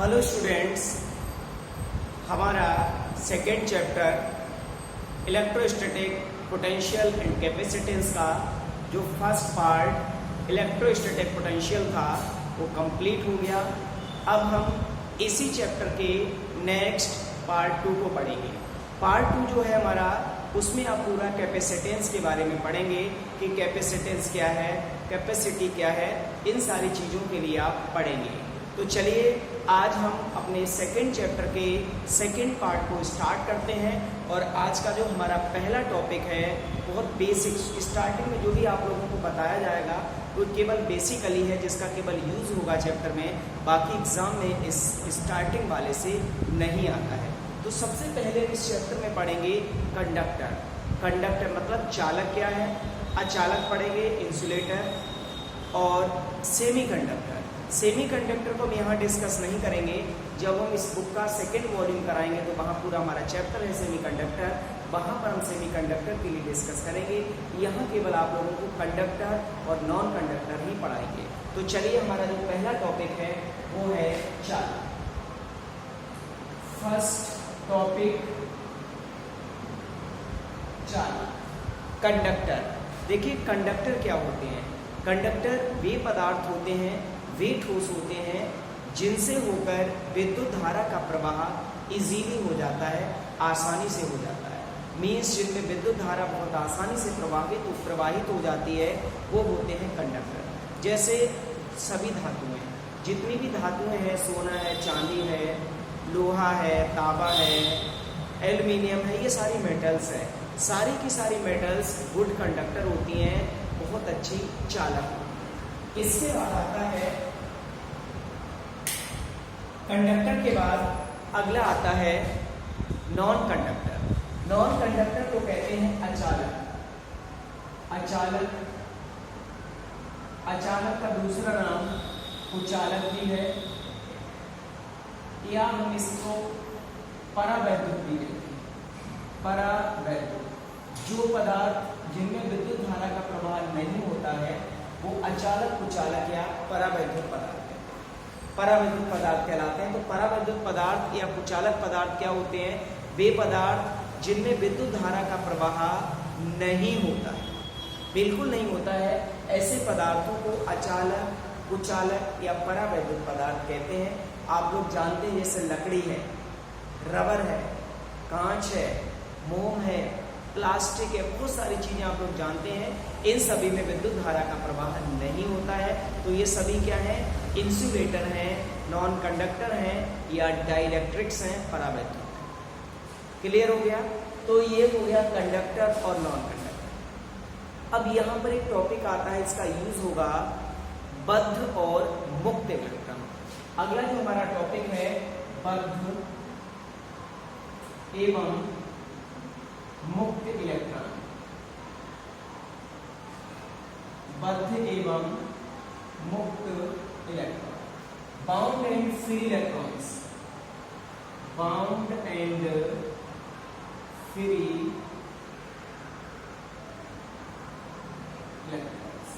Hello students, हमारा second chapter electrostatic potential and capacitance का जो फर्स्ट पार्ट इलेक्ट्रोस्टैटिक पोटेंशियल था वो कंप्लीट हो गया। अब हम इसी चैप्टर के नेक्स्ट पार्ट 2 को पढ़ेंगे। पार्ट 2 जो है हमारा, उसमें आप पूरा कैपेसिटेंस के बारे में पढ़ेंगे कि कैपेसिटेंस क्या है, कैपेसिटी क्या है, इन सारी चीज़ों के लिए आप पढ़ेंगे। तो चलिए आज हम अपने सेकेंड चैप्टर के सेकेंड पार्ट को स्टार्ट करते हैं। और आज का जो हमारा पहला टॉपिक है बहुत बेसिक, स्टार्टिंग में जो भी आप लोगों को बताया जाएगा वो केवल बेसिकली है, जिसका केवल यूज़ होगा चैप्टर में, बाकी एग्ज़ाम में इस स्टार्टिंग वाले से नहीं आता है। तो सबसे पहले इस चैप्टर में पढ़ेंगे कंडक्टर। कंडक्टर मतलब चालक क्या है, अचालक पढ़ेंगे, इंसुलेटर और सेमी कंडक्टर। सेमी कंडक्टर को हम यहाँ डिस्कस नहीं करेंगे, जब हम इस बुक का सेकेंड वॉल्यूम कराएंगे तो वहाँ पूरा हमारा चैप्टर है सेमी कंडक्टर, वहाँ पर हम सेमी कंडक्टर के लिए डिस्कस करेंगे। यहाँ केवल आप लोगों को कंडक्टर और नॉन कंडक्टर ही पढ़ाएंगे। तो चलिए हमारा जो पहला टॉपिक है वो है चालक। फर्स्ट टॉपिक चालक, कंडक्टर। देखिए कंडक्टर क्या होते हैं। कंडक्टर वे पदार्थ होते हैं, वे ठोस होते हैं जिनसे होकर विद्युत धारा का प्रवाह इजीली हो जाता है, आसानी से हो जाता है। मीन्स जिनमें विद्युत धारा बहुत आसानी से प्रवाहित हो जाती है वो होते हैं कंडक्टर। जैसे सभी धातुएं, जितनी भी धातुएं हैं, सोना है, चांदी है, लोहा है, तांबा है, एल्युमिनियम है, ये सारी मेटल्स है। सारी की सारी मेटल्स गुड कंडक्टर होती हैं, बहुत अच्छी चालक। इसके बाद आता है कंडक्टर के बाद अगला आता है नॉन कंडक्टर। नॉन कंडक्टर को कहते हैं अचालक। अचालक, अचालक का दूसरा नाम कुचालक भी है, या हम इसको परावैद्युत भी कहते हैं। परावैद्युत, जो पदार्थ जिनमें विद्युत धारा का प्रवाह नहीं होता है वो अचालक, कुचालक या परावैद्युत पदार्थ कहते हैं। परावैद्युत पदार्थ कहलाते हैं। तो परावैद्युत पदार्थ या कुचालक पदार्थ क्या होते हैं? वे पदार्थ जिनमें विद्युत धारा का प्रवाह नहीं होता है, बिल्कुल नहीं होता है, ऐसे पदार्थों को अचालक, कुचालक या परावैद्युत पदार्थ कहते हैं। आप लोग जानते हैं जैसे लकड़ी है, रबर है, कांच है, मोम है, प्लास्टिक है, बहुत सारी चीज़ें आप लोग जानते हैं। इन सभी में विद्युत धारा का प्रवाह नहीं होता है, तो ये सभी क्या है? इंसुलेटर हैं, नॉन कंडक्टर हैं या डाइलेक्ट्रिक्स हैं, परावैद्युत। क्लियर हो गया? तो ये हो गया कंडक्टर और नॉन कंडक्टर। अब यहाँ पर एक टॉपिक आता है, इसका यूज होगा बद्ध और मुक्त इलेक्ट्रॉन। अगला जो हमारा टॉपिक है बद्ध एवं मुक्त इलेक्ट्रॉन। बद्ध एवं मुक्त electron, bound and free electrons. Bound and free electrons.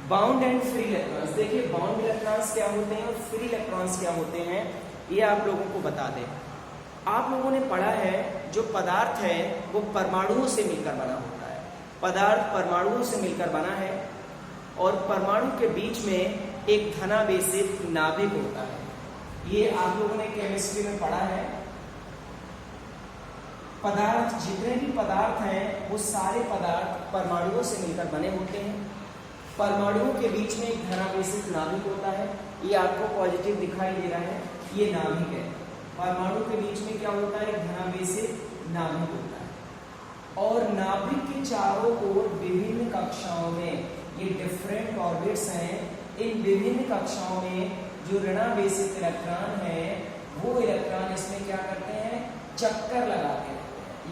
Bound and free electrons, देखिए बाउंड इलेक्ट्रॉन्स क्या होते हैं और फ्री इलेक्ट्रॉन्स क्या होते हैं, ये आप लोगों को बता दें। आप लोगों ने पढ़ा है जो पदार्थ है वो परमाणुओं से मिलकर बना होता है। पदार्थ परमाणुओं से मिलकर बना है और परमाणु के बीच में एक धनावेशित नाभिक होता है। ये आप लोगों ने केमिस्ट्री में पढ़ा है। पदार्थ, जितने भी पदार्थ हैं वो सारे पदार्थ परमाणुओं से मिलकर बने होते हैं। परमाणुओं के बीच में एक धनावेशित नाभिक होता है। ये आपको पॉजिटिव दिखाई दे रहा है, ये नाभिक है। परमाणु के बीच में क्या होता है? धनावेशित नाभिक होता है। और नाभिक के चारों ओर विभिन्न कक्षाओं में, ये डिफरेंट ऑर्बिट्स हैं, इन विभिन्न कक्षाओं में जो ऋणावेशित इलेक्ट्रॉन है वो इलेक्ट्रॉन इसमें क्या करते हैं? चक्कर लगाते हैं।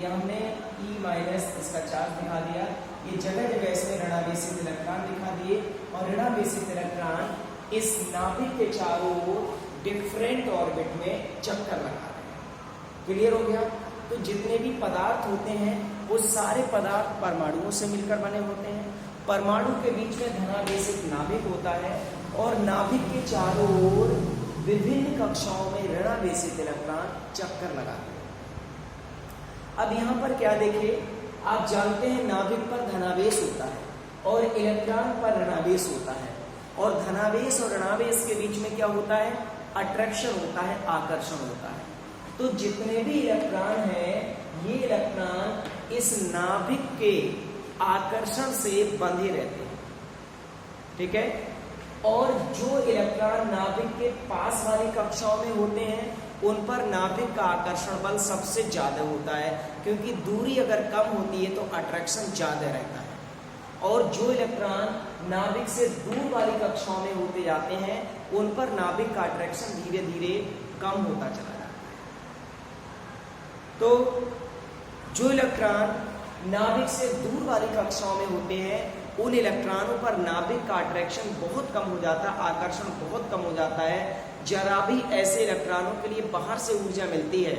ये हमने E- इसका चार्ज दिखा दिया। ये जगह जगह इसमें ऋणावेशित इलेक्ट्रॉन दिखा दिए और ऋणावेशित इलेक्ट्रॉन इस नाभिक के चारों ओर डिफरेंट ऑर्बिट में चक्कर लगा रहे हैं। क्लियर हो गया? तो जितने भी पदार्थ होते हैं वो सारे पदार्थ परमाणुओं से मिलकर बने होते हैं। परमाणु के बीच में धनावेशित नाभिक होता है और नाभिक के चारों ओर विभिन्न कक्षाओं में ऋणावेशित इलेक्ट्रॉन चक्कर लगाते हैं। अब यहाँ पर क्या देखिए, आप जानते हैं नाभिक पर धनावेश होता है और इलेक्ट्रॉन पर ऋणावेश होता है, और धनावेश और ऋणावेश के बीच में क्या होता है, अट्रैक्शन होता है, आकर्षण होता है। तो जितने भी इलेक्ट्रॉन हैं, ये इलेक्ट्रॉन इस नाभिक के आकर्षण से बंधे रहते हैं, ठीक है। और जो इलेक्ट्रॉन नाभिक के पास वाली कक्षाओं में होते हैं, उन पर नाभिक का आकर्षण बल सबसे ज्यादा होता है, क्योंकि दूरी अगर कम होती है तो अट्रैक्शन ज्यादा रहता है। और जो इलेक्ट्रॉन नाभिक से दूर वाली कक्षाओं में होते जाते हैं, उन पर नाभिक का अट्रैक्शन धीरे धीरे कम होता चला जाता है। तो जो इलेक्ट्रॉन नाभिक से दूर वाली कक्षाओं में होते हैं, उन इलेक्ट्रॉनों पर नाभिक का अट्रैक्शन बहुत कम हो जाता है, आकर्षण बहुत कम हो जाता है। जरा भी ऐसे इलेक्ट्रॉनों के लिए बाहर से ऊर्जा मिलती है,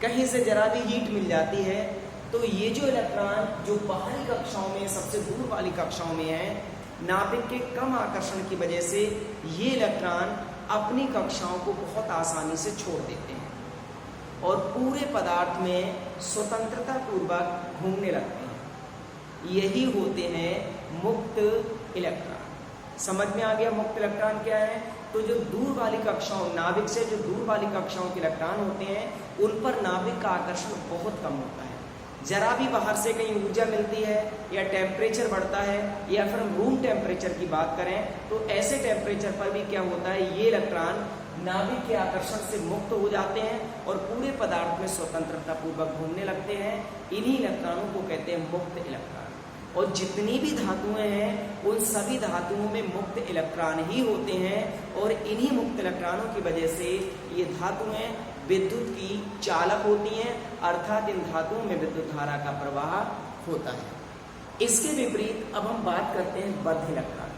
कहीं से जरा भी हीट मिल जाती है, तो ये जो इलेक्ट्रॉन जो बाहरी कक्षाओं में, सबसे दूर वाली कक्षाओं में है, नाभिक के कम आकर्षण की वजह से ये इलेक्ट्रॉन अपनी कक्षाओं को बहुत आसानी से छोड़ देते हैं और पूरे पदार्थ में स्वतंत्रता पूर्वक घूमने लगते हैं। यही होते हैं मुक्त इलेक्ट्रॉन। समझ में आ गया मुक्त इलेक्ट्रॉन क्या है? तो जो दूर वाली कक्षाओं, नाभिक से जो दूर वाली कक्षाओं के इलेक्ट्रॉन होते हैं, उन पर नाभिक का आकर्षण बहुत कम होता है। जरा भी बाहर से कहीं ऊर्जा मिलती है या टेम्परेचर बढ़ता है, या फिर हम रूम टेम्परेचर की बात करें, तो ऐसे टेम्परेचर पर भी क्या होता है, ये इलेक्ट्रॉन नाभिक के आकर्षण से मुक्त हो जाते हैं और पूरे पदार्थ में स्वतंत्रता पूर्वक घूमने लगते हैं। इन्हीं इलेक्ट्रॉनों को कहते हैं मुक्त इलेक्ट्रॉन। और जितनी भी धातुएं हैं, उन सभी धातुओं में मुक्त इलेक्ट्रॉन ही होते हैं, और इन्हीं मुक्त इलेक्ट्रॉनों की वजह से ये धातुएं विद्युत की चालक होती हैं, अर्थात इन धातुओं में विद्युत धारा का प्रवाह होता है। इसके विपरीत अब हम बात करते हैं बद्ध इलेक्ट्रॉन।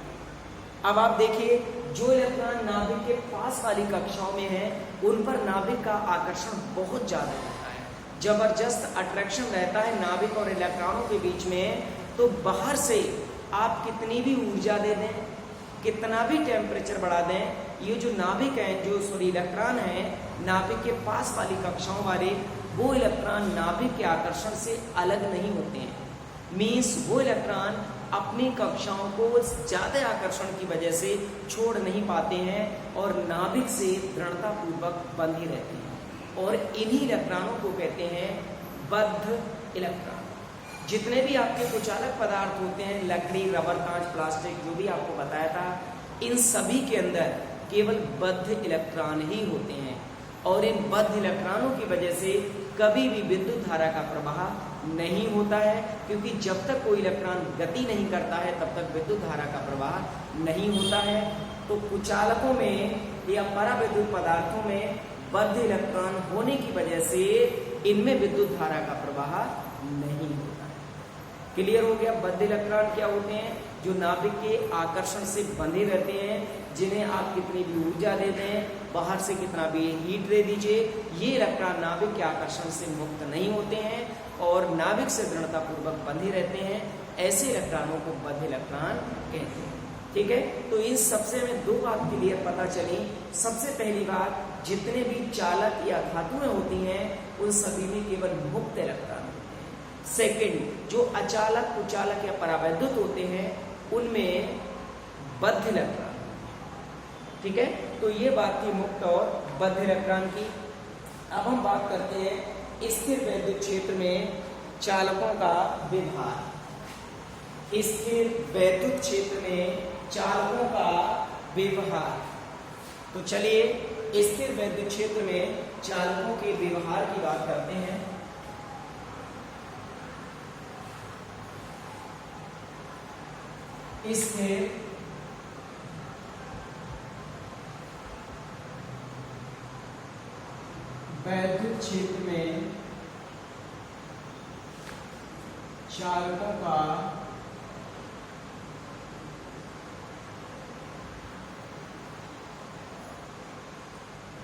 अब आप देखिए, जो इलेक्ट्रॉन नाभिक के पास वाली कक्षाओं में है, उन पर नाभिक का आकर्षण बहुत ज्यादा होता है, जबरदस्त अट्रैक्शन रहता है नाभिक और इलेक्ट्रॉनों के बीच में। तो बाहर से आप कितनी भी ऊर्जा दे दें, कितना भी टेम्परेचर बढ़ा दें, ये जो नाभिक हैं, जो इलेक्ट्रॉन हैं नाभिक के पास वाली कक्षाओं वाले, वो इलेक्ट्रॉन नाभिक के आकर्षण से अलग नहीं होते हैं। मीन्स वो इलेक्ट्रॉन अपनी कक्षाओं को ज्यादा आकर्षण की वजह से छोड़ नहीं पाते हैं और नाभिक से दृढ़ता पूर्वक बंधे रहते हैं, और इन्हीं इलेक्ट्रॉनों को कहते हैं बद्ध इलेक्ट्रॉन। जितने भी आपके कुचालक पदार्थ होते हैं, लकड़ी, रबर, कांच, प्लास्टिक, जो भी आपको बताया था, इन सभी के अंदर केवल बद्ध इलेक्ट्रॉन ही होते हैं, और इन बद्ध इलेक्ट्रॉनों की वजह से कभी भी विद्युत धारा का प्रवाह नहीं होता है, क्योंकि जब तक कोई इलेक्ट्रॉन गति नहीं करता है तब तक विद्युत धारा का प्रवाह नहीं होता है। तो कुचालकों में या परावैद्युत पदार्थों में बद्ध इलेक्ट्रॉन होने की वजह से इनमें विद्युत धारा का प्रवाह नहीं होता है। क्लियर हो गया? बद्ध इलेक्ट्रॉन क्या होते हैं? जो नाभिक के आकर्षण से बंधे रहते हैं, जिन्हें आप कितनी भी ऊर्जा दे दें, बाहर से कितना भी हीट दे दीजिए, ये इलेक्ट्रॉन नाभिक के आकर्षण से मुक्त नहीं होते हैं और नाभिक से दृढ़ता पूर्वक बंधे रहते हैं। ऐसे इलेक्ट्रॉनों को बद्ध इलेक्ट्रॉन कहते हैं। ठीक है, तो इन सबसे में दो बात क्लियर पता चली। सबसे पहली बात, जितने भी चालक या धातुएं होती हैं, उन सभी में केवल मुक्त इलेक्ट्रॉन होते हैं। सेकंड, जो अचालक, कुचालक या परावैद्युत होते हैं, उनमें बद्ध इलेक्ट्रॉन। ठीक है, तो ये बात थी मुक्त और बद्ध इलेक्ट्रॉन की। अब हम बात करते हैं स्थिर वैद्युत क्षेत्र में चालकों का व्यवहार। स्थिर वैद्युत क्षेत्र में चालकों का व्यवहार। तो चलिए स्थिर वैद्युत क्षेत्र में चालकों के व्यवहार की बात करते हैं। स्थिर वैद्युत क्षेत्र में चालकों का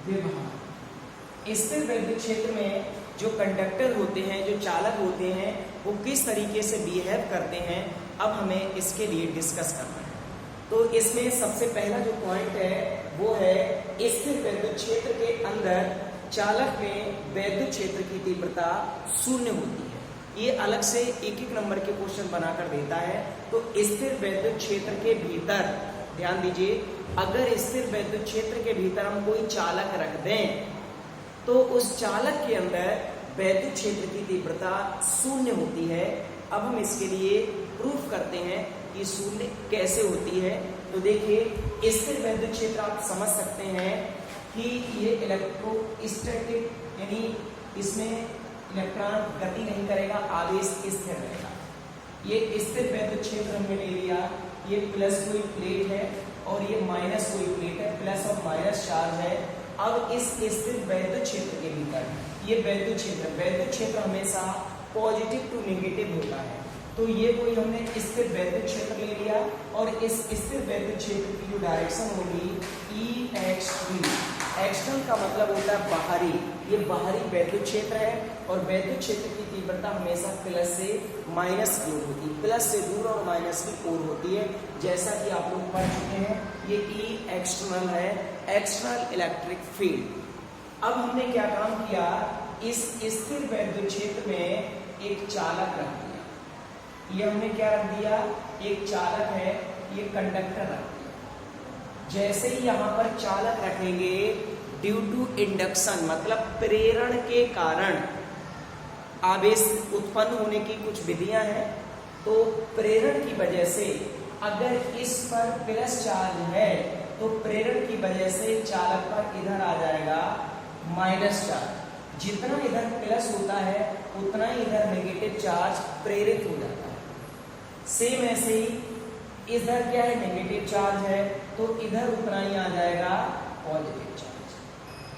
व्यवहार। स्थिर वैद्युत क्षेत्र में जो कंडक्टर होते हैं, जो चालक होते हैं, वो किस तरीके से बिहेव करते हैं, अब हमें इसके लिए डिस्कस करना है। तो इसमें सबसे पहला जो पॉइंट है वो है स्थिर वैद्युत क्षेत्र के अंदर चालक में वैद्युत क्षेत्र की तीव्रता शून्य होती है। ये अलग से एक एक नंबर के क्वेश्चन बनाकर देता है। तो स्थिर वैद्युत क्षेत्र के भीतर ध्यान दीजिए, अगर स्थिर वैद्युत क्षेत्र के भीतर हम कोई चालक रख दें तो उस चालक के अंदर वैद्युत क्षेत्र की तीव्रता शून्य होती है। अब हम इसके लिए प्रूफ करते हैं कि शून्य कैसे होती है। तो देखिए, स्थिर वैद्युत क्षेत्र आप समझ सकते हैं कि ये इलेक्ट्रोस्टैटिक, यानी इसमें इलेक्ट्रॉन गति नहीं करेगा, आवेश स्थिर रहेगा। ये स्थिर वैद्युत क्षेत्र हमने ले लिया, ये प्लस कोई प्लेट है और ये माइनस कोई प्लेट है, प्लस और माइनस चार्ज है। अब इस स्थिर वैद्युत क्षेत्र के भीतर ये वैद्युत क्षेत्र हमेशा पॉजिटिव टू नेगेटिव होता है। तो ये कोई हमने स्थिर वैद्युत क्षेत्र ले लिया और इस स्थिर वैद्युत क्षेत्र की जो डायरेक्शन होगी EXT, एक्सटर्नल का मतलब होता है बाहरी, ये बाहरी वैद्युत क्षेत्र है और वैद्युत क्षेत्र की तीव्रता हमेशा प्लस से माइनस की ओर होती है, प्लस से दूर और माइनस की ओर होती है, जैसा कि आप लोग पढ़ चुके हैं। ये E एक्सटर्नल है, एक्सटर्नल इलेक्ट्रिक फील्ड। अब हमने क्या काम किया, इस स्थिर वैद्युत क्षेत्र में एक चालक रख दिया। ये हमने क्या रख दिया, एक चालक है, ये कंडक्टर रख दिया। जैसे ही यहाँ पर चालक रखेंगे, ड्यू टू इंडक्शन मतलब प्रेरण के कारण आवेश उत्पन्न होने की कुछ विधियां हैं। तो प्रेरण की वजह से अगर इस पर प्लस चार्ज है तो प्रेरण की वजह से चालक पर इधर आ जाएगा माइनस चार्ज। जितना इधर प्लस होता है उतना ही इधर नेगेटिव चार्ज प्रेरित हो जाता है। सेम ऐसे ही इधर क्या है, नेगेटिव चार्ज है, तो इधर उतना ही आ जाएगा पॉजिटिव चार्ज,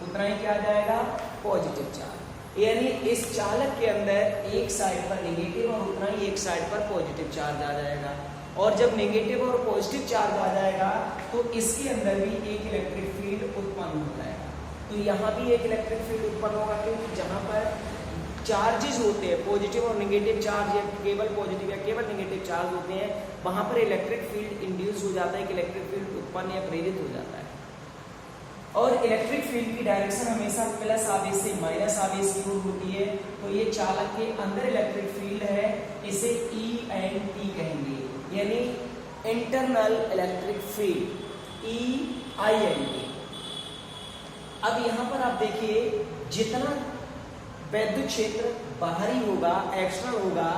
उतना ही क्या आ जाएगा पॉजिटिव चार्ज। यानी इस चालक के अंदर एक साइड पर नेगेटिव और उतना ही एक साइड पर पॉजिटिव चार्ज आ जाएगा। और जब नेगेटिव और पॉजिटिव चार्ज आ जाएगा तो इसके अंदर भी एक इलेक्ट्रिक फील्ड उत्पन्न हो जाएगा। तो यहाँ भी एक इलेक्ट्रिक फील्ड उत्पन्न होगा, क्योंकि जहाँ पर चार्जेस होते हैं, पॉजिटिव और नेगेटिव चार्ज या केवल पॉजिटिव या केवल नेगेटिव चार्ज होते हैं, वहां पर इलेक्ट्रिक फील्ड इंड्यूस हो जाता है, कि इलेक्ट्रिक फील्ड उत्पन्न या प्रेरित हो जाता है। और इलेक्ट्रिक फील्ड की डायरेक्शन हमेशा प्लस आवेश से माइनस आवेश की ओर होती है। तो ये चालक के अंदर इलेक्ट्रिक फील्ड है, इसे EINT कहेंगे, यानी इंटरनल इलेक्ट्रिक फील्ड EINT। अब यहाँ पर आप देखिए, जितना वैद्युत क्षेत्र बाहरी होगा, एक्सटर्नल होगा,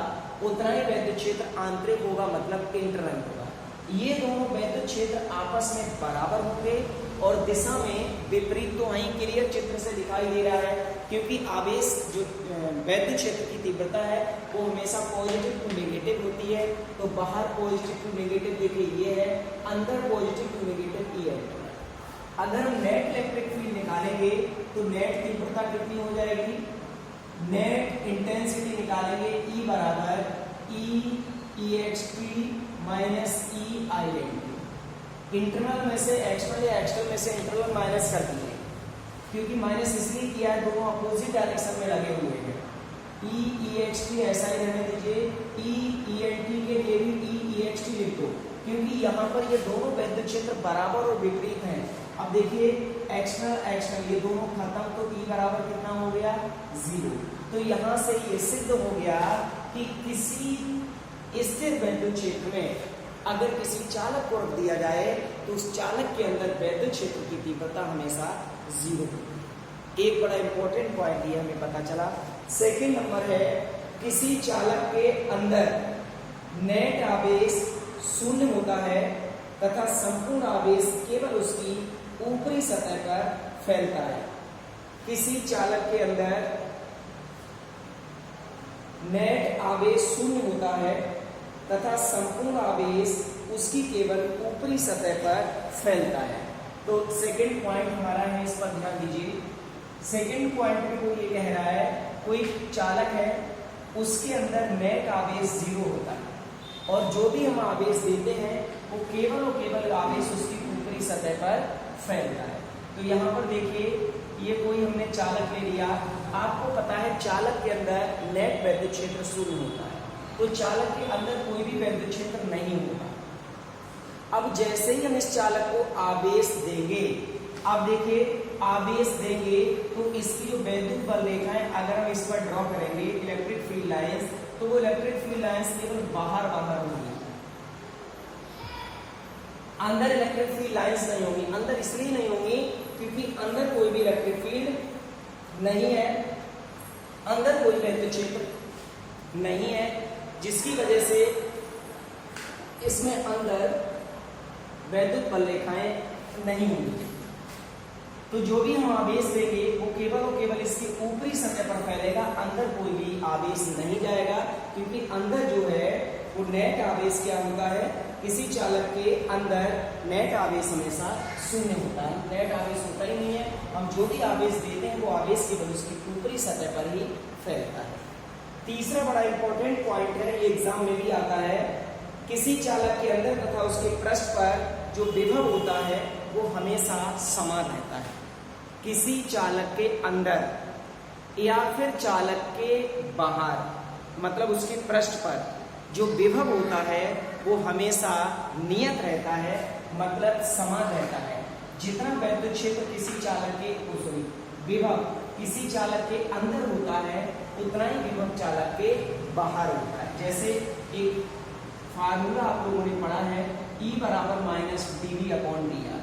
उतना ही वैद्युत क्षेत्र आंतरिक होगा, मतलब इंटरनल होगा। ये दोनों वैद्युत क्षेत्र आपस में बराबर होंगे और दिशा में विपरीत। तो वहीं क्लियर चित्र से दिखाई दे रहा है, क्योंकि आवेश जो वैद्युत क्षेत्र की तीव्रता है वो हमेशा पॉजिटिव टू नेगेटिव होती है। तो बाहर पॉजिटिव टू नेगेटिव देखिए ये है, अंदर पॉजिटिव टू नेगेटिव ये है। अगर हम नेट इलेक्ट्रिक फील्ड निकालेंगे तो नेट तीव्रता कितनी हो जाएगी, नेट इंटेंसिटी निकालेंगे, E बराबर EXT माइनस EINT। इंटरनल में से एक्सटर्नल या एक्सटर्नल में से इंटरनल माइनस कर दीजिए, क्योंकि माइनस इसलिए किया है, दोनों अपोजिट डायरेक्शन में लगे हुए हैं। EXT ऐसा ही रहने दीजिए, EINT के लिए भी EXT लिख दो, क्योंकि यहाँ पर ये दोनों वैद्युत क्षेत्र बराबर और विपरीत हैं। अब देखिए, एक्सटर्नल ये दोनों खत्म, तो E बराबर कितना हो गया 0। तो यहाँ से ये सिद्ध हो गया कि किसी स्थिर वैद्युत क्षेत्र में अगर किसी चालक को रख दिया जाए तो उस चालक के अंदर वैद्युत क्षेत्र की तीव्रता हमेशा 0 होगी। एक बड़ा इंपॉर्टेंट पॉइंट ये हमें पता चला। सेकंड नंबर है, किसी चालक के अंदर नेट आवेश शून्य होता है तथा संपूर्ण आवेश केवल उसकी ऊपरी सतह पर फैलता है। किसी चालक के अंदर नेट आवेश शून्य होता है तथा संपूर्ण आवेश उसकी केवल ऊपरी सतह पर फैलता है। तो सेकंड पॉइंट हमारा है, इस पर ध्यान दीजिए। सेकंड पॉइंट में कोई ये कह रहा है, कोई चालक है, उसके अंदर नेट आवेश 0 होता है और जो भी हम आवेश देते हैं वो केवल और केवल आवेश उसकी ऊपरी सतह पर फैलता है। तो यहाँ पर देखिए, ये कोई हमने चालक ले लिया। आपको पता है चालक के अंदर नेट वैद्युत क्षेत्र शून्य होता है, तो चालक के अंदर कोई भी वैद्युत क्षेत्र नहीं होगा। अब जैसे ही हम इस चालक को आवेश देंगे, अब देखिए आवेश देंगे तो इसकी जो वैद्युत बल रेखाएं अगर हम इस पर ड्रॉ करेंगे इलेक्ट्रिक फील्ड लाइंस, तो वो इलेक्ट्रिक फील्ड लाइंस केवल बाहर होंगी, अंदर इलेक्ट्रिक फील्ड लाइंस नहीं होंगी। अंदर इसलिए नहीं होंगी क्योंकि अंदर कोई भी इलेक्ट्रिक फील्ड नहीं है, अंदर कोई वैद्युत क्षेत्र नहीं है, जिसकी वजह से इसमें अंदर वैद्युत बल रेखाएं नहीं होंगी। तो जो भी हम आवेश देंगे वो केवल और केवल इसकी ऊपरी सतह पर फैलेगा, अंदर कोई भी आवेश नहीं जाएगा, क्योंकि अंदर जो है वो नेट आवेश क्या होता है, किसी चालक के अंदर नेट आवेश हमेशा शून्य होता है, नेट आवेश होता ही नहीं है। हम जो भी आवेश देते हैं वो आवेश केवल उसकी ऊपरी सतह पर ही फैलता है। तीसरा बड़ा इंपॉर्टेंट पॉइंट है, ये एग्जाम में भी आता है, किसी चालक के अंदर तथा उसके पृष्ठ पर जो विभव होता है वो हमेशा समान रहता है। किसी चालक के अंदर या फिर चालक के बाहर, मतलब उसके पृष्ठ पर जो विभव होता है वो हमेशा नियत रहता है, मतलब समान रहता है। जितना वैद्युत क्षेत्र किसी चालक के विभव किसी चालक के अंदर होता है उतना ही विभव चालक के बाहर होता है। जैसे एक फार्मूला आप लोगों ने पढ़ा है, E बराबर माइनस dV/dr।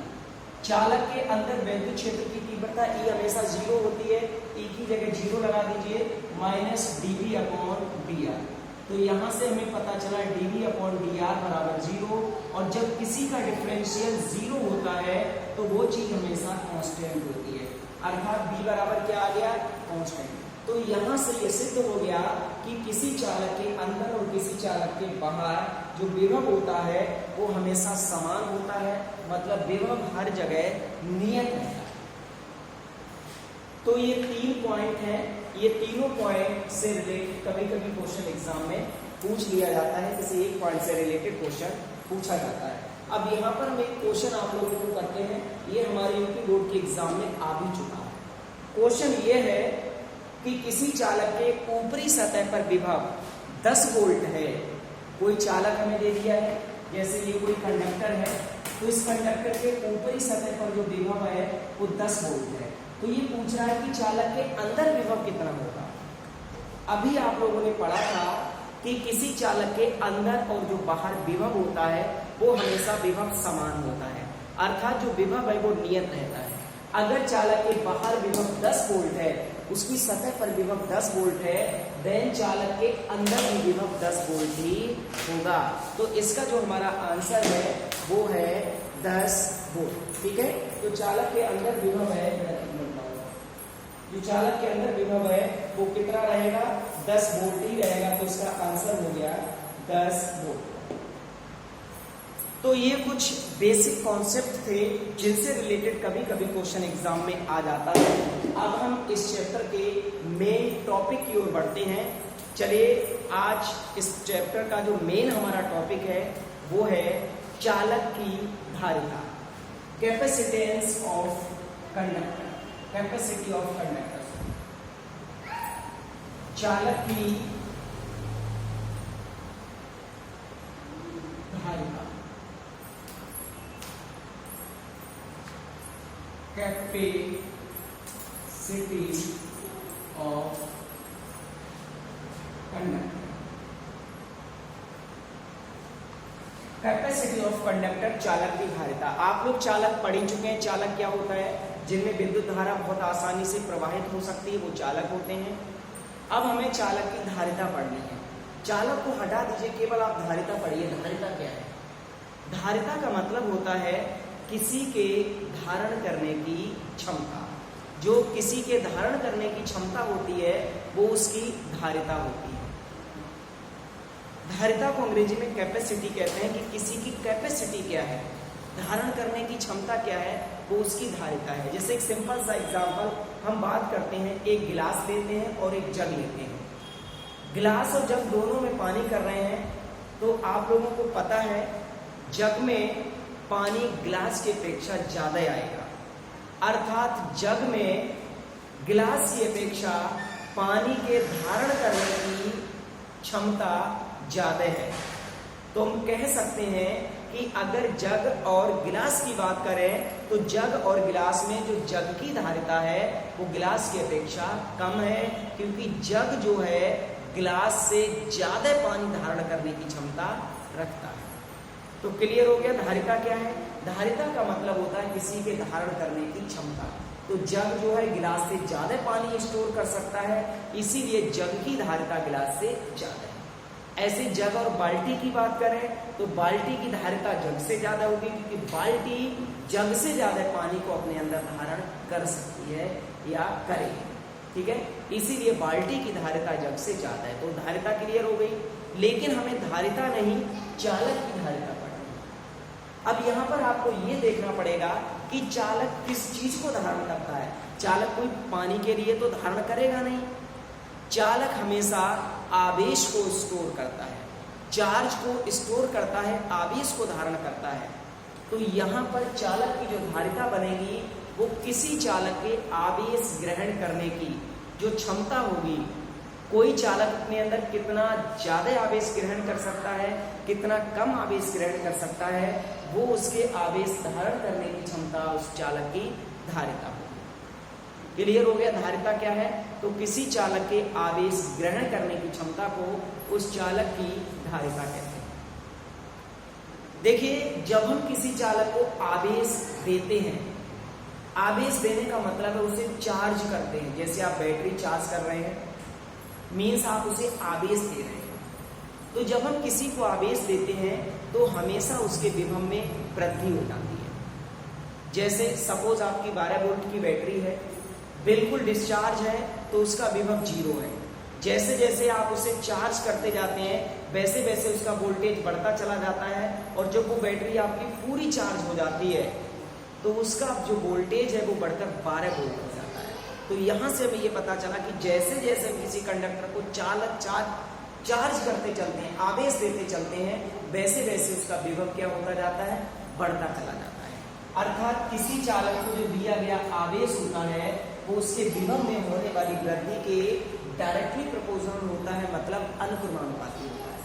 चालक के अंदर वैद्युत क्षेत्र की तीव्रता E हमेशा 0 होती है, E की जगह 0 लगा दीजिए, माइनस dV/dr। तो यहाँ से हमें पता चला dV/dr बराबर 0, और जब किसी का डिफरेंशियल 0 होता है तो वो चीज हमेशा कांस्टेंट होती है, अर्थात B बराबर क्या आ गया, कांस्टेंट। तो यहाँ से ये सिद्ध हो गया कि किसी चालक के अंदर और किसी चालक के बाहर जो विभव होता है वो हमेशा समान होता है, मतलब विभव हर जगह नियत रहता है। तो ये 3 पॉइंट हैं, ये तीनों पॉइंट से रिलेटेड कभी कभी क्वेश्चन एग्जाम में पूछ लिया जाता है, किसी एक पॉइंट से रिलेटेड क्वेश्चन पूछा जाता है। अब यहाँ पर हम एक क्वेश्चन आप लोगों को करते हैं, ये हमारे यूपी बोर्ड के एग्जाम में आ भी चुका है। क्वेश्चन ये है कि किसी चालक के ऊपरी सतह पर विभव 10 वोल्ट है। कोई चालक हमें दे दिया है, जैसे ये कोई कंडक्टर है, तो इस कंडक्टर के ऊपरी सतह पर जो विभव है वो 10 वोल्ट है। तो ये पूछ रहा है कि चालक के अंदर विभव कितना होगा। अभी आप लोगों ने पढ़ा था कि किसी चालक के अंदर और जो बाहर विभव होता है वो हमेशा विभव समान होता है, अर्थात जो विभव है वो नियत रहता है। अगर चालक के बाहर विभव 10 वोल्ट है, उसकी सतह पर विभव 10 वोल्ट है, देन चालक के अंदर भी विभव 10 वोल्ट ही होगा। तो इसका जो हमारा आंसर है वो है 10 वोल्ट। ठीक है, तो चालक के अंदर विभव है, जो चालक के अंदर विभव है वो कितना रहेगा, 10 वोल्ट ही रहेगा। तो इसका आंसर हो गया 10 वोल्ट। तो ये कुछ बेसिक कॉन्सेप्ट थे जिनसे रिलेटेड कभी कभी क्वेश्चन एग्जाम में आ जाता है। अब हम इस चैप्टर के मेन टॉपिक की ओर बढ़ते हैं। चलिए, आज इस चैप्टर का जो मेन हमारा टॉपिक है वो है चालक की धारिता, capacitance of conductor, capacity of conductor. चालक की धारिता, capacity of conductor. Capacity of conductor, चालक की धारिता। आप लोग चालक पढ़ ही चुके हैं। चालक क्या होता है, जिनमें विद्युत धारा बहुत आसानी से प्रवाहित हो सकती है, वो चालक होते हैं। अब हमें चालक की धारिता पढ़नी है। चालक को हटा दीजिए, केवल आप धारिता पढ़िए। धारिता क्या है? धारिता का मतलब होता है किसी के धारण करने की क्षमता। जो किसी के धारण करने की क्षमता होती है वो उसकी धारिता होती है। धारिता को अंग्रेजी में कैपेसिटी कहते हैं कि किसी की कैपेसिटी क्या है, धारण करने की क्षमता क्या है, वो उसकी धारिता है। जैसे एक सिंपल सा एग्जांपल हम बात करते हैं, एक गिलास लेते हैं और एक जग लेते हैं। गिलास और जग दोनों में पानी कर रहे हैं, तो आप लोगों को पता है जग में पानी गिलास की अपेक्षा ज्यादा आएगा, अर्थात जग में गिलास की अपेक्षा पानी के धारण करने की क्षमता ज्यादा है। तो हम कह सकते हैं कि अगर जग और गिलास की बात करें तो जग और गिलास में जो जग की धारिता है वो गिलास की अपेक्षा कम है, क्योंकि जग जो है गिलास से ज्यादा पानी धारण करने की क्षमता रखता है। तो क्लियर हो गया धारिता क्या है। धारिता का मतलब होता है किसी के धारण करने की क्षमता। तो जग जो है गिलास से ज्यादा पानी स्टोर कर सकता है, इसीलिए जग की धारिता गिलास से ज्यादा है। ऐसे जग और बाल्टी की बात करें तो बाल्टी की धारिता जग से ज्यादा होगी, क्योंकि बाल्टी जग से ज्यादा पानी को अपने अंदर धारण कर सकती है या करेगी, ठीक है, इसीलिए बाल्टी की धारिता जग से ज्यादा है। तो धारिता क्लियर हो गई। लेकिन हमें धारिता नहीं चालक की धारिता पढ़नी है। अब यहाँ पर आपको ये देखना पड़ेगा कि चालक किस चीज को धारण करता है। चालक कोई पानी के लिए तो धारण करेगा नहीं, चालक हमेशा आवेश को स्टोर करता है, चार्ज को स्टोर करता है, आवेश को धारण करता है। तो यहाँ पर चालक की जो धारिता बनेगी वो किसी चालक के आवेश ग्रहण करने की जो क्षमता होगी, कोई चालक अपने अंदर कितना ज्यादा आवेश ग्रहण कर सकता है, कितना कम आवेश ग्रहण कर सकता है, वो उसके आवेश धारण करने की क्षमता उस चालक की धारिता होगी। क्लियर हो गया धारिता क्या है। तो किसी चालक के आवेश ग्रहण करने की क्षमता को उस चालक की धारिता कहते हैं। देखिए, जब हम किसी चालक को आवेश देते हैं, आवेश देने का मतलब है उसे चार्ज करते हैं। जैसे आप बैटरी चार्ज कर रहे हैं, मीन्स आप उसे आवेश दे रहे हैं। तो जब हम किसी को आवेश देते हैं तो हमेशा उसके विभव में वृद्धि हो जाती है। जैसे सपोज आपकी 12 वोल्ट की बैटरी है, बिल्कुल डिस्चार्ज है, तो उसका विभव 0 है। जैसे जैसे आप उसे चार्ज करते जाते हैं वैसे वैसे उसका वोल्टेज बढ़ता चला जाता है, और जब वो बैटरी आपकी पूरी चार्ज हो जाती है तो उसका जो वोल्टेज है वो बढ़कर 12 वोल्ट हो जाता है। तो यहाँ से हमें ये पता चला कि जैसे जैसे हम किसी कंडक्टर को चार्ज करते चलते हैं, आवेश देते चलते हैं, वैसे वैसे उसका विभव क्या होता जाता है, बढ़ता चला जाता है। अर्थात किसी चालक को जो दिया गया आवेश होता है वो उसके विभव में होने वाली वृद्धि के डायरेक्टली प्रोपोर्शनल होता है, मतलब अनुक्रमानुपाती होता है।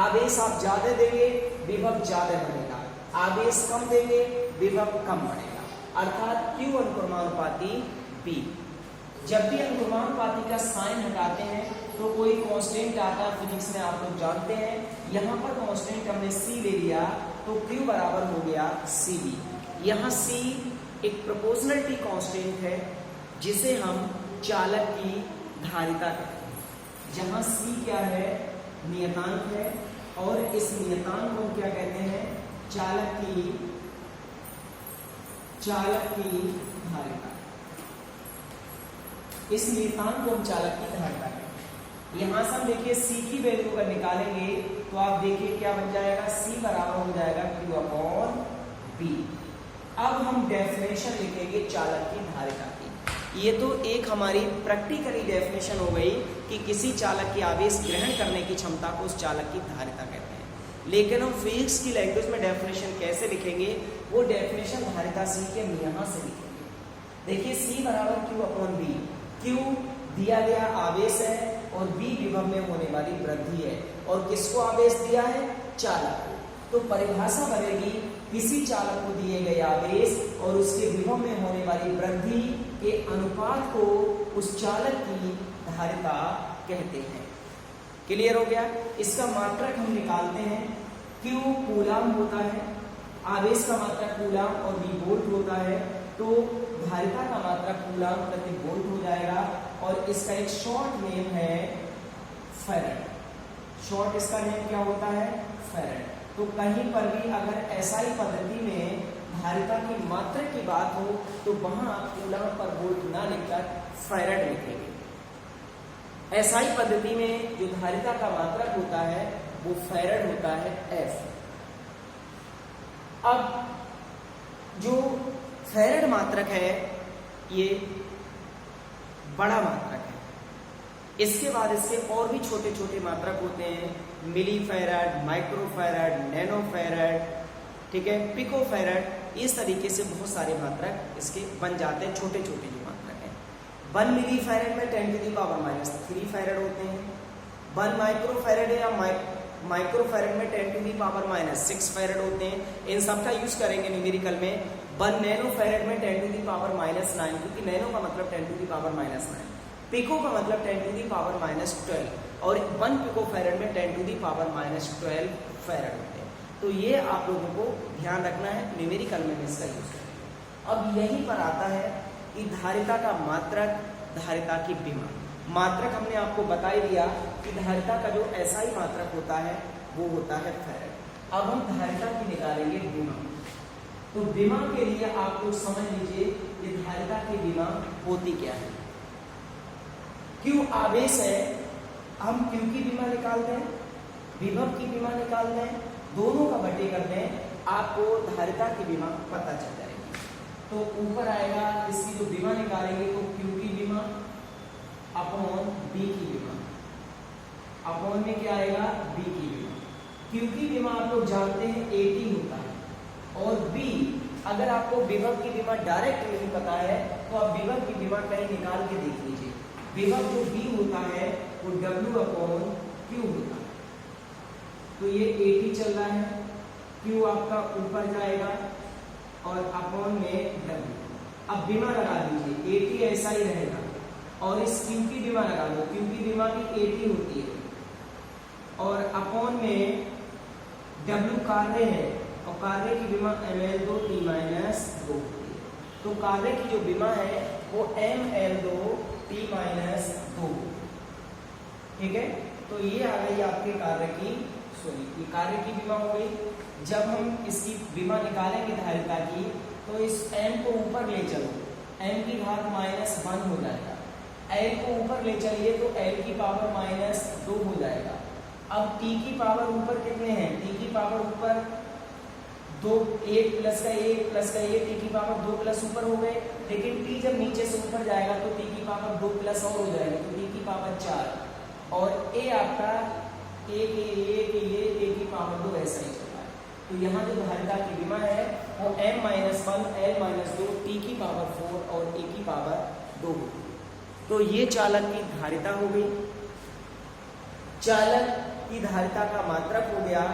आवेश आप ज्यादा देंगे विभव ज्यादा बढ़ेगा, आवेश कम देंगे विभव कम बढ़ेगा, अर्थात Q अनुक्रमानुपाती B। जब भी अनुक्रमानुपाती का साइन हटाते हैं तो कोई कांस्टेंट आता है, फिजिक्स में आप लोग जानते हैं। यहाँ पर कांस्टेंट हमने C ले लिया तो Q बराबर हो गया CB। यहाँ C एक प्रोपोर्शनलिटी कांस्टेंट है जिसे हम चालक की धारिता कहते हैं। जहाँ C क्या है, नियतांक है, और इस नियतांक को क्या कहते हैं, चालक की धारिता। इस नियतांक को हम चालक की धारिता कहते हैं। यहां से हम देखिए C की वैल्यू अगर निकालेंगे तो आप देखिए क्या बन जाएगा, C बराबर हो जाएगा Q/B। अब हम डेफिनेशन लिखेंगे चालक की धारिता की। ये तो एक हमारी प्रैक्टिकली डेफिनेशन हो गई कि किसी चालक की आवेश ग्रहण करने की क्षमता को उस चालक की धारिता कहते हैं। लेकिन हम फिजिक्स की लैंग्वेज में डेफिनेशन कैसे लिखेंगे, वो डेफिनेशन धारिता C के यहाँ से लिखेंगे। देखिए C बराबर Q/B। Q दिया गया आवेश है और B विभव में होने वाली वृद्धि है, और किसको आवेश दिया है, चालक को। तो परिभाषा बनेगी किसी चालक को दिए गए आवेश और उसके विभव में होने वाली वृद्धि के अनुपात को उस चालक की धारिता कहते हैं। क्लियर हो गया। इसका मात्रक हम निकालते हैं। Q कूलाम होता है, आवेश का मात्रक कूलाम, और B वोल्ट होता है, तो धारिता का मात्रक कूलाम प्रति वोल्ट हो जाएगा। और इसका एक शॉर्ट नेम है फैराड। शॉर्ट इसका नेम क्या होता है, फैराड। तो कहीं पर भी अगर SI पद्धति में धारिता की मात्रक की बात हो तो वहां आप कूलाम पर वोल्ट ना लिखकर फैराड लिखेंगे। SI पद्धति में जो धारिता का मात्रक होता है वो फैराड होता है, F। अब जो फैराड मात्रक है ये बड़ा मात्रक है। इसके बाद इसके और भी छोटे छोटे मात्रक होते हैं, milli farad, micro farad, nano farad, ठीक है, पिको फैराड। इस तरीके से बहुत सारे मात्रक इसके बन जाते हैं, छोटे छोटे जो मात्रक हैं। 1 मिली फैराड में 10⁻³ फैराड होते हैं। 1 माइक्रो फैराड या माइक्रोफैरेड में 10⁻⁻6 फैरेड होते हैं। इन सब का यूज करेंगे न्यूमेरिकल में। 1 नैनोफैरेड में 10⁻⁻9, क्योंकि नैनो का मतलब 10⁻⁹, पिको का मतलब 10⁻⁻12 और 1 पिकोफैरेड में 10⁻⁻12 फैरेड होते हैं। तो ये आप लोगों को ध्यान रखना है, न्यूमेरिकल में इसका यूज करेंगे। अब यहीं पर आता है कि धारिता का मात्रक, धारिता की विमा। मात्रक हमने आपको बता ही दिया कि धारिता का जो SI मात्रक होता है वो होता है फैरेड। अब हम धारिता की निकालेंगे विमा। तो विमा के लिए आप लोग समझ लीजिए कि धारिता की विमा होती क्या है। Q आवेश है, हम Q की विमा निकालते हैं, विभव की विमा निकालते हैं, दोनों का बटे करते हैं, आपको धारिता की विमा पता चल जाएगी। तो ऊपर आएगा इसकी जो विमा निकालेंगे तो Q की विमा अपॉन B की विमा, अपॉन में क्या आएगा B की विमा। Q की विमा आप लोग जानते हैं 80 होता है, और B अगर आपको विभव की विमा डायरेक्ट नहीं पता है तो आप विभव की विमा कहीं निकाल के देख लीजिए। विभव जो B होता है वो W/Q होता है। तो ये 80 चल रहा है, Q आपका ऊपर जाएगा और अपॉन में W। अब विमा लगा दीजिए, 80 ऐसा ही रहेगा, और इस Q की विमा लगा दो। Q की विमा भी 80 होती है, और अपॉन में W कार्य है, और कार्य की विमा mL2T-2 होती है। तो कार्य की जो विमा है वो mL2T-2, ठीक है। तो ये आ गई आपके कार्य की, ये कार्य की विमा हो गई। जब हम इसकी विमा निकालेंगे धारिता की, तो इस m को ऊपर ले चलो, m की घात -1 हो जाएगा। l को ऊपर ले चलिए तो l की पावर -2 हो जाएगा। अब t की पावर ऊपर कितने हैं, t की पावर ऊपर 2, 1 प्लस का 1 प्लस का 1, t की पावर 2 प्लस ऊपर हो गए। लेकिन t जब नीचे से ऊपर जाएगा तो t की पावर 2 प्लस और हो जाएगी, तो t की पावर 4, और a आपका 1 a की पावर 2 ऐसा ही चल रहा है। तो यहाँ जो धारिता की विमा है वो m-1 l-2 t की पावर 4 और a की पावर 2 होगी। तो ये चालक की धारिता हो गई, चालक की धारिता का मात्रक हो गया,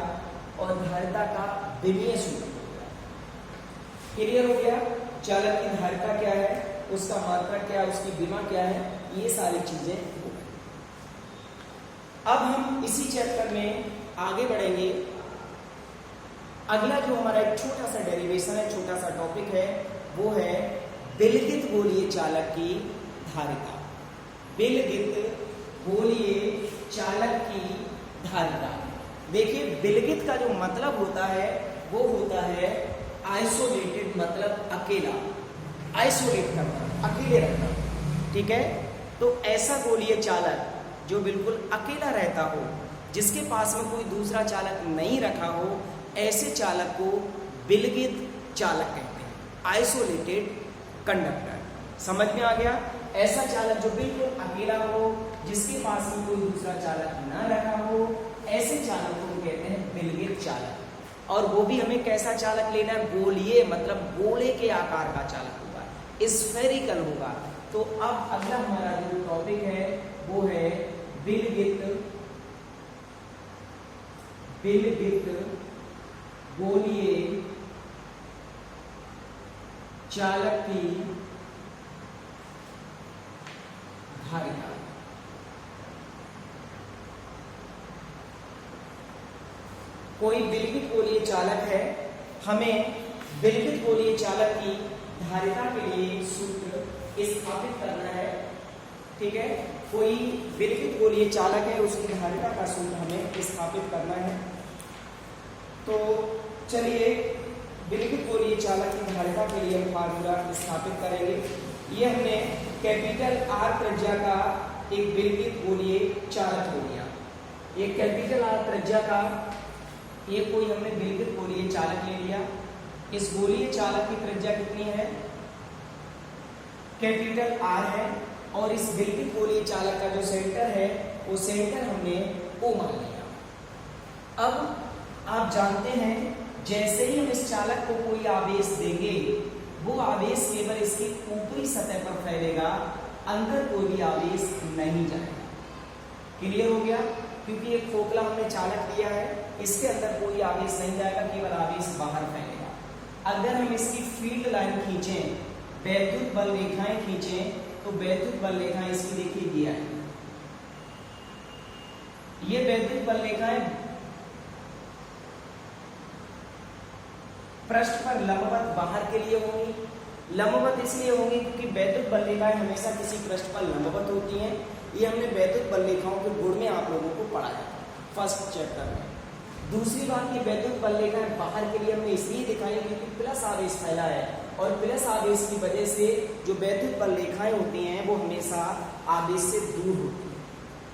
और धारिता का विमीय सूत्र हो गया। क्लियर हो गया, चालक की धारिता क्या है, उसका मात्रक क्या है, उसकी विमा क्या है, ये सारी चीजें हो गई। अब हम इसी चैप्टर में आगे बढ़ेंगे। अगला जो हमारा एक छोटा सा डेरिवेशन है, छोटा सा टॉपिक है, वो है विलगित गोलीय चालक की धारिता। विलगित गोलीय चालक की धारिता। देखिए, विलगित का जो मतलब होता है वो होता है आइसोलेटेड, मतलब अकेला, आइसोलेट करना, अकेले रखना, ठीक है। तो ऐसा गोलीय चालक जो बिल्कुल अकेला रहता हो, जिसके पास में कोई दूसरा चालक नहीं रखा हो, ऐसे चालक को विलगित चालक कहते हैं, आइसोलेटेड कंडक्टर। समझ में आ गया? ऐसा चालक जो बिल्कुल अकेला हो, जिसके पास में कोई दूसरा चालक ना रखा हो, ऐसे चालक को कहते हैं विलगित चालक। और वो भी हमें कैसा चालक लेना है, गोलीय, मतलब गोले के आकार का चालक होगा, स्फेरिकल होगा। तो अब अगला हमारा जो टॉपिक है वो है विलगित गोलीय चालक की धारिता। कोई विलगित गोलीय चालक है, हमें विलगित गोलीय चालक की धारिता के लिए सूत्र स्थापित करना है, ठीक है। कोई विलगित गोलीय चालक है, उसकी धारिता का सूत्र हमें स्थापित करना है। तो चलिए, विलगित गोलीय चालक की धारिता के लिए हम फार्मूला स्थापित करेंगे। ये हमने कैपिटल R त्रिज्या का एक विलगित गोलीय चालक हो गया। ये कैपिटल R त्रिज्या का ये कोई हमने विलगित गोलीय चालक ले लिया। इस गोलीय चालक की त्रिज्या कितनी है, कैपिटल R है, और इस विलगित गोलीय चालक का जो सेंटर है वो सेंटर हमने O मान लिया। अब आप जानते हैं, जैसे ही हम इस चालक को कोई आवेश देंगे, वो आवेश केवल इसकी ऊपरी सतह पर फैलेगा, अंदर कोई भी आवेश नहीं जाएगा। क्लियर हो गया? क्योंकि एक खोखला हमने चालक दिया है, इसके अंदर कोई आवेश नहीं जाएगा, केवल आवेश बाहर फैलेगा। अगर हम इसकी फील्ड लाइन खींचें, वैद्युत बल रेखाएं खींचें, तो वैद्युत बल रेखाएं इसकी देखिए दिया है, ये वैद्युत बल रेखाएं पृष्ठ पर लंबवत बाहर के लिए होंगी। लंबवत इसलिए होंगी क्योंकि वैद्युत बल रेखाएं हमेशा किसी पृष्ठ पर लंबवत होती हैं। ये हमने वैद्युत बल रेखाओं के गुण में आप लोगों को पढ़ाया था फर्स्ट चैप्टर में। दूसरी बात, ये वैद्युत बल रेखाएं बाहर के लिए हमने इसलिए दिखाई क्योंकि प्लस आवेश फैला है, और प्लस आवेश की वजह से जो वैद्युत बल रेखाएं होती हैं वो हमेशा आवेश से दूर होती हैं,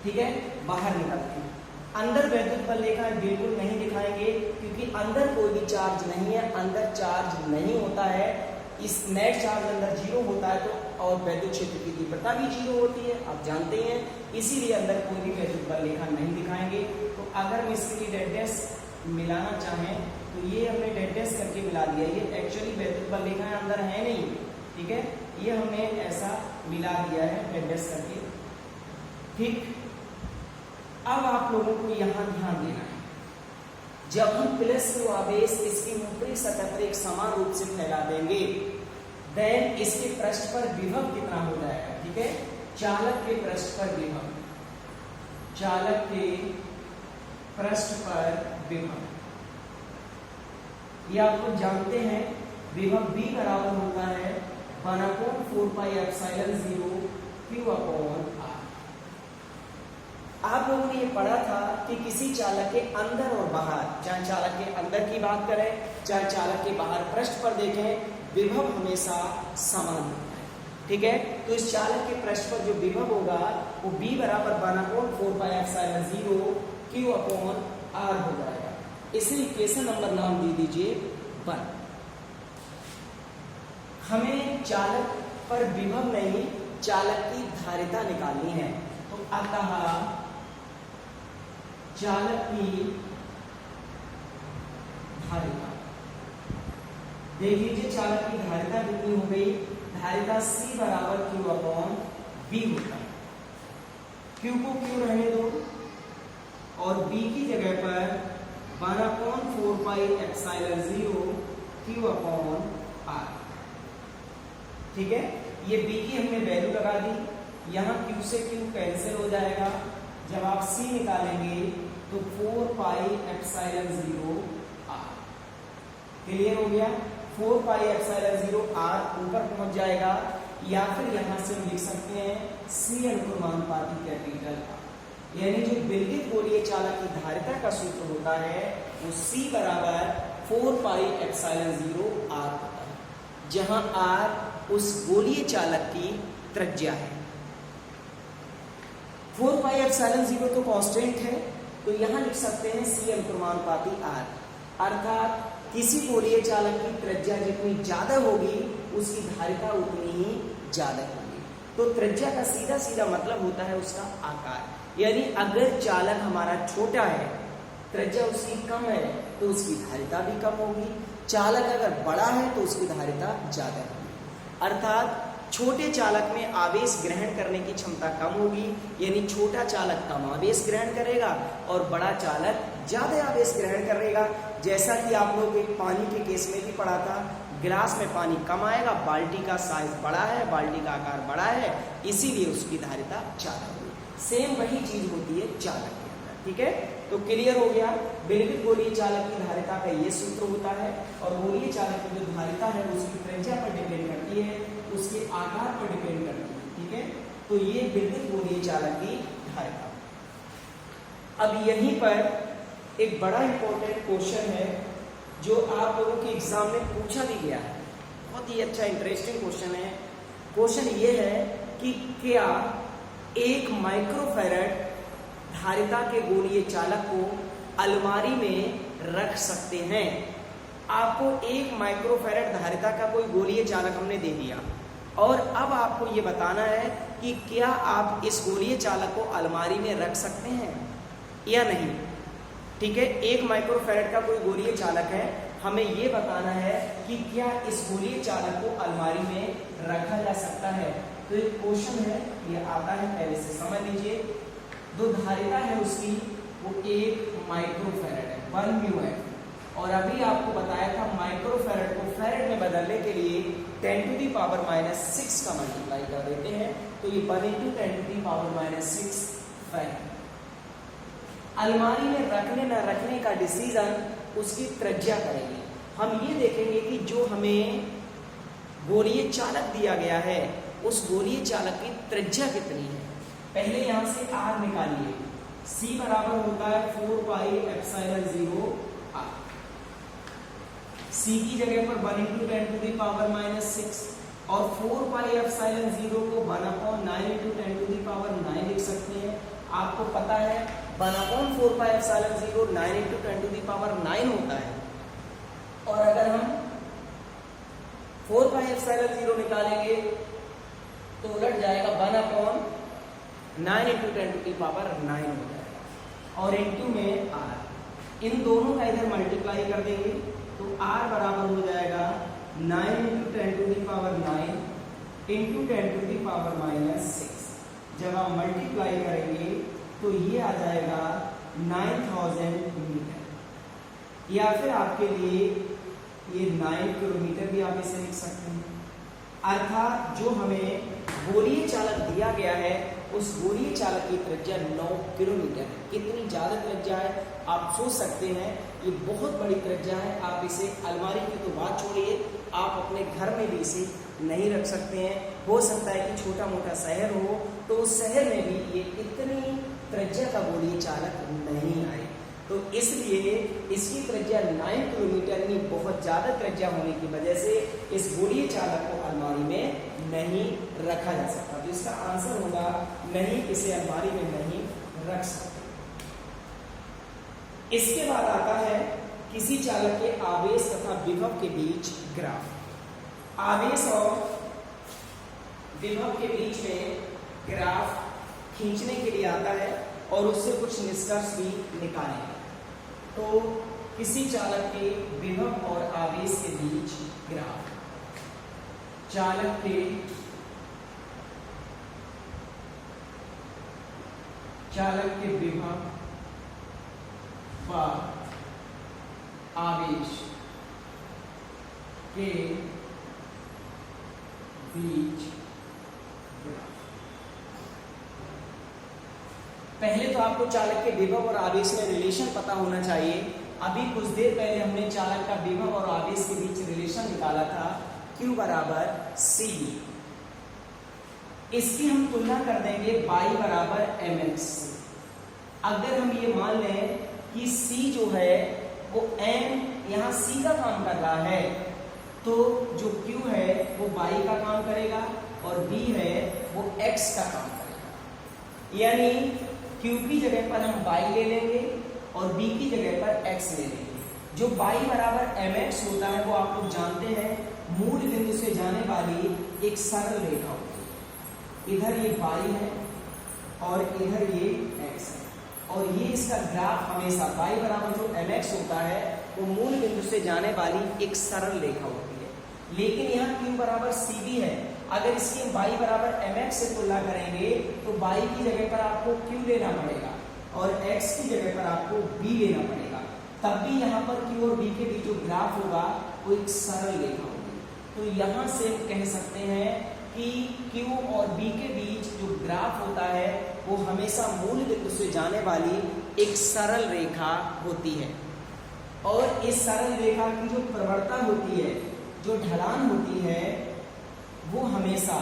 ठीक है, बाहर निकलती हैं। अंदर वैद्युत बल रेखाएं बिल्कुल नहीं दिखाएंगे क्योंकि अंदर कोई भी चार्ज नहीं है, अंदर चार्ज नहीं होता है, इस नेट चार्ज अंदर जीरो होता है, तो और वैद्युत क्षेत्र की तीव्रता भी जीरो होती है, आप जानते हैं, इसीलिए अंदर कोई भी वैद्युत बल रेखा नहीं दिखाएंगे। तो अगर हम इसके लिए डेड डैश मिलाना चाहें तो ये हमने डेड डैश करके मिला दिया, ये एक्चुअली वैद्युत बल रेखाएं अंदर है नहीं, ठीक है, ये हमने ऐसा मिला दिया है डेड डैश करके, ठीक। अब आप लोगों को यहाँ ध्यान देना है, जब हम प्लस को आवेश इसकी ऊपरी सतह पर एक समान रूप से फैला देंगे, देन इसके पृष्ठ पर विभव कितना हो जाएगा, ठीक है, चालक के पृष्ठ पर विभव, चालक के पृष्ठ पर विभव, ये आप लोग जानते हैं, विभव B बराबर होता है 1/4πε0 Q/R। आप लोगों ने ये पढ़ा था कि किसी चालक के अंदर और बाहर, चाहे चालक के अंदर की बात करें चाहे चालक के बाहर पृष्ठ पर देखें, विभव हमेशा समान होता है, ठीक है। तो इस चालक के पृष्ठ पर जो विभव होगा वो B बराबर 1/4πε0 Q/R हो जाएगा। इसे इक्वेशन नंबर नाम दे दीजिए 1। हमें चालक पर विभव नहीं, चालक की धारिता निकालनी है, तो अतः चालक की धारिता देख लीजिए, चालक की धारिता कितनी हो गई, धारिता C बराबर Q/B होता है। Q को Q रहने दो और B की जगह पर 1/4πε0 Q/R, ठीक है। ये B की हमने वैल्यू लगा दी, यहाँ Q से Q कैंसिल हो जाएगा, जब आप C निकालेंगे तो 4πε0R, क्लियर हो गया। 4πε0R ऊपर पहुंच जाएगा, या फिर यहां से हम लिख सकते हैं C अनुक्रमानुपाती कैपिटल R, यानी जो विद्युत गोलीय चालक की धारिता का सूत्र होता है वो C बराबर 4πε0R होता है, जहां R उस गोलीय चालक की त्रिज्या है। 4πε0 तो कांस्टेंट है, तो यहां लिख सकते हैं C अनुक्रमानुपाती R, अर्थात किसी गोलीय चालक की त्रिज्या जितनी ज्यादा होगी उसकी धारिता उतनी ही ज्यादा होगी। तो त्रिज्या का सीधा सीधा मतलब होता है उसका आकार, यानी अगर चालक हमारा छोटा है, त्रिज्या उसकी कम है, तो उसकी धारिता भी कम होगी। चालक अगर बड़ा है तो उसकी धारिता ज्यादा होगी, अर्थात छोटे चालक में आवेश ग्रहण करने की क्षमता कम होगी, यानी छोटा चालक कम आवेश ग्रहण करेगा और बड़ा चालक ज्यादा आवेश ग्रहण करेगा। जैसा कि आप लोग एक पानी के केस में भी पढ़ा था, गिलास में पानी कम आएगा, बाल्टी का साइज बड़ा है, बाल्टी का आकार बड़ा है, इसीलिए उसकी धारिता ज्यादा होगी। सेम वही चीज होती है चालक के अंदर, ठीक है। तो क्लियर हो गया, विद्युत गोलीय चालक की धारिता का ये सूत्र होता है, और गोलीय चालक की जो धारिता है उसकी त्रिज्या पर डिपेंड करती है, उसके आकार पर डिपेंड करती है, ठीक है। तो ये विद्युत गोलीय चालक की धारिता। अब यहीं पर एक बड़ा इंपॉर्टेंट क्वेश्चन है जो आप लोगों के एग्जाम में पूछा भी गया है, बहुत ही अच्छा इंटरेस्टिंग क्वेश्चन है। क्वेश्चन ये है कि क्या 1 माइक्रोफैरड धारिता के गोलीय चालक को अलमारी में रख सकते हैं। आपको 1 माइक्रोफैरड धारिता का कोई गोलीय चालक हमने दे दिया, और अब आपको ये बताना है कि क्या आप इस गोलीय चालक को अलमारी में रख सकते हैं या नहीं, ठीक है। 1 माइक्रोफैरड का कोई गोलीय चालक है, हमें ये बताना है कि क्या इस गोलीय चालक को अलमारी में रखा जा सकता है। तो एक क्वेश्चन है, ये आता है, पहले से समझ लीजिए। जो धारिता है उसकी वो 1 माइक्रोफैरड है, 1 म्यू एफ। और अभी आपको बताया था माइक्रोफैरड को फैरड में बदलने के लिए 10⁻⁻⁶ का मल्टीप्लाई कर देते हैं, तो ये 1 × 10⁻⁶ फैरड। अलमारी में रखने न रखने का डिसीजन उसकी त्रिज्या करेंगे। हम ये देखेंगे कि जो हमें गोलीय चालक दिया गया है उस गोलीय चालक की त्रिज्या कितनी है। पहले यहां से r निकालिए, c बराबर होता है 4πε0 r। c की जगह पर 1 × 10⁻⁻⁶ और 4πε0 को 1/9 × 10⁹ लिख सकते हैं। आपको पता है 1/4πε0 9 × 10⁹ होता है, और अगर हम 4πε0 निकालेंगे तो उलट जाएगा 1/9 × 10⁹ हो जाएगा, और इनटू में r। इन दोनों का इधर मल्टीप्लाई कर देंगे तो r बराबर हो जाएगा 9 × 10⁹ इंटू 10⁻⁻⁶। जब आप मल्टीप्लाई करेंगे तो ये आ जाएगा 9000 मीटर, या फिर आपके लिए ये 9 किलोमीटर भी आप इसे लिख सकते हैं। अर्थात जो हमें गोलीय चालक दिया गया है उस गोलीय चालक की त्रिज्या 9 किलोमीटर है। कितनी ज्यादा त्रिज्या है आप सोच सकते हैं, ये बहुत बड़ी त्रिज्या है। आप इसे अलमारी की तो बात छोड़िए, आप अपने घर में भी इसे नहीं रख सकते हैं। हो सकता है कि छोटा मोटा शहर हो तो उस शहर में भी ये इतनी त्रिज्या का गोलीय चालक नहीं आए, तो इसलिए इसकी त्रिज्या 9 किलोमीटर की बहुत ज्यादा त्रिज्या होने की वजह से इस गोलीय चालक को अलमारी में नहीं रखा जा सकता। तो इसका आंसर होगा नहीं, इसे अलमारी में नहीं रख सकते। इसके बाद आता है किसी चालक के आवेश तथा विभव के बीच ग्राफ। आवेश और विभव के बीच में ग्राफ खींचने के लिए आता है और उससे कुछ निष्कर्ष भी निकालेंगे। तो किसी चालक के विभव और आवेश के बीच ग्राफ, चालक के विभव व आवेश के बीच ग्राफ। पहले तो आपको चालक के विभव और आवेश में रिलेशन पता होना चाहिए। अभी कुछ देर पहले हमने चालक का विभव और आवेश के बीच रिलेशन निकाला था, Q बराबर C। इसकी हम तुलना कर देंगे y बराबर mx से। अगर हम ये मान लें कि C जो है वो m यहाँ C का काम कर रहा है, तो जो Q है वो y का काम करेगा और B है वो x का काम करेगा। यानी Q की जगह पर हम y ले लेंगे और B की जगह पर x ले लेंगे। जो y बराबर mx होता है वो आप लोग जानते हैं, मूल बिंदु से जाने वाली एक सरल रेखा होती है। इधर ये y है और इधर ये x है, और ये इसका ग्राफ हमेशा y बराबर जो mx होता है वो मूल बिंदु से जाने वाली एक सरल रेखा होती है। लेकिन यहाँ Q बराबर CB है, अगर इसकी y बराबर mx से तुलना करेंगे तो y की जगह पर आपको Q लेना पड़ेगा और x की जगह पर आपको B लेना पड़ेगा, तब भी यहाँ पर Q और B के बीच जो ग्राफ होगा वो एक सरल रेखा होगी। तो यहाँ से हम कह सकते हैं कि Q और B के बीच जो ग्राफ होता है वो हमेशा मूल बिंदु से जाने वाली एक सरल रेखा होती है, और इस सरल रेखा की जो प्रवणता होती है, जो ढलान होती है, वो हमेशा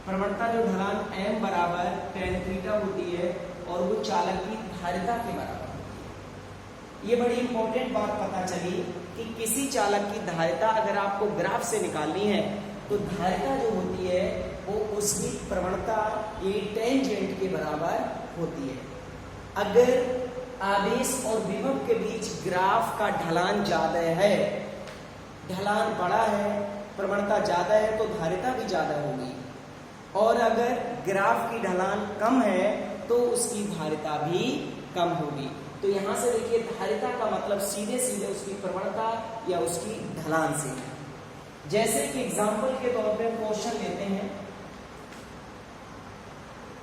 प्रवणता जो ढलान m बराबर tan थीटा होती है और वो चालक की धारिता के बराबर होती है। ये बड़ी इंपॉर्टेंट बात पता चली कि किसी चालक की धारिता अगर आपको ग्राफ से निकालनी है तो धारिता जो होती है वो उसकी प्रवणता ये टेंजेंट के बराबर होती है। अगर आवेश और विभव के बीच ग्राफ का ढलान ज्यादा है, ढलान बड़ा है, प्रवणता ज्यादा है तो धारिता भी ज्यादा होगी, और अगर ग्राफ की ढलान कम है तो उसकी धारिता भी कम होगी। तो यहां से देखिए धारिता का मतलब सीधे सीधे उसकी प्रवणता या उसकी ढलान से। जैसे कि एग्जांपल के तौर पे क्वेश्चन लेते हैं,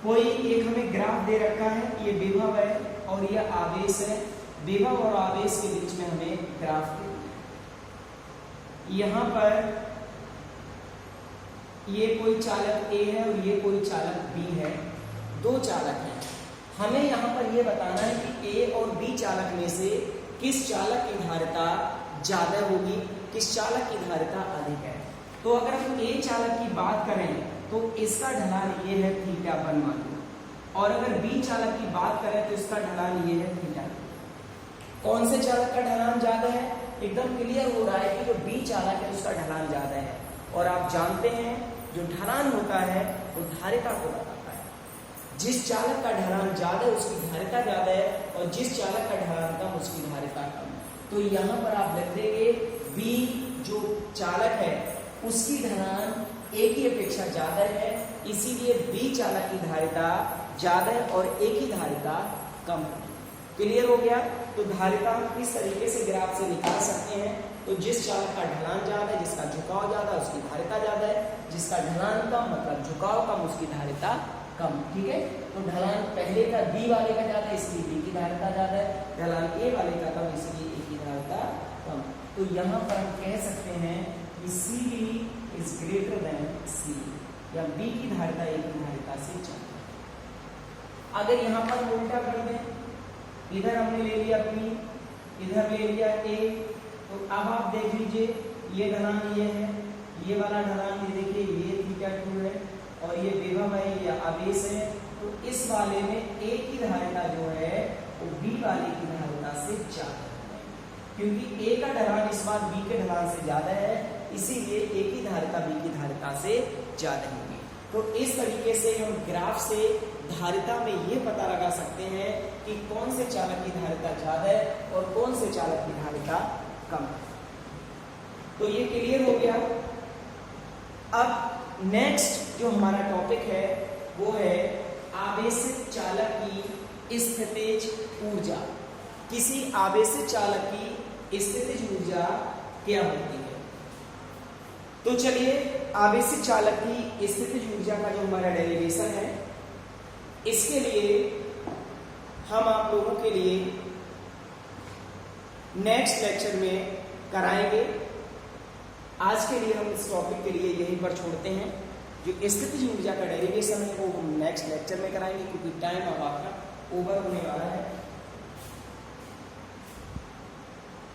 कोई एक हमें ग्राफ दे रखा है, ये विभव है और ये आवेश है। विभव और आवेश के बीच में हमें ग्राफ देना है। यहां पर ये कोई चालक ए है और ये कोई चालक बी है, दो चालक हैं। हमें यहाँ पर ये बताना है कि ए और बी चालक में से किस चालक की धारिता ज्यादा होगी, किस चालक की धारिता अधिक है। तो अगर हम ए चालक की बात करें तो इसका ढलान ये है थीटा 1 मान लो, और अगर बी चालक की बात करें तो इसका ढलान ये है थीटा 2। कौन से चालक का ढलान ज्यादा है? एकदम क्लियर हो रहा है कि जो बी चालक है उसका ढलान ज्यादा है। और आप जानते हैं जो ढलान होता है वो धारिता को बताता है। जिस चालक का ढलान ज्यादा है उसकी धारिता ज्यादा है, और जिस चालक का ढलान कम उसकी धारिता कम है। तो यहाँ पर आप लिख देंगे बी जो चालक है उसकी ढलान ए की अपेक्षा ज्यादा है, इसीलिए बी चालक की धारिता ज्यादा है और ए की धारिता कम है। क्लियर हो गया? तो धारिता हम किस तरीके से ग्राफ से निकाल सकते हैं? तो जिस चालक का ढलान ज्यादा है, जिसका झुकाव ज्यादा है, उसकी धारिता ज्यादा है। जिसका ढलान कम मतलब झुकाव कम, उसकी धारिता कम। ठीक है, तो ढलान पहले का बी वाले का ज्यादा है इसलिए बी की धारिता ज्यादा है, ढलान ए वाले का कम इसलिए ए की धारिता कम। तो यहाँ पर हम कह सकते हैं कि C B is greater than C, या बी की धारिता ए की धारिता से ज्यादा। अगर यहाँ पर उल्टा कर दें, इधर हमने ले लिया बी, इधर ले लिया ए, तो अब आप देख लीजिए ये ढलान ये है, ये वाला ढलान ये देखिए ये थीटा 2 है, और ये विभव है, ये आवेश है। तो इस वाले में ए की धारिता जो है वो बी वाले की धारिता से ज्यादा है, क्योंकि ए का ढलान इस बार बी के ढलान से ज्यादा है, इसीलिए ए की धारिता बी की धारिता से ज्यादा होगी। तो इस तरीके से हम ग्राफ से धारिता में ये पता लगा सकते हैं कि कौन से चालक की धारिता ज्यादा है और कौन से चालक की धारिता कम है। तो ये क्लियर हो गया। अब नेक्स्ट जो हमारा टॉपिक है वो है आवेशित चालक की स्थितिज ऊर्जा। किसी आवेशित चालक की स्थितिज ऊर्जा क्या होती है? तो चलिए आवेशित चालक की स्थितिज ऊर्जा का जो हमारा डेरिवेशन है, इसके लिए हम आप लोगों के लिए नेक्स्ट लेक्चर में कराएंगे। आज के लिए हम इस टॉपिक के लिए यहीं पर छोड़ते हैं। जो स्थितिज ऊर्जा का डेरिवेशन है वो हम नेक्स्ट लेक्चर में कराएंगे, क्योंकि टाइम अब आपका ओवर होने वाला है।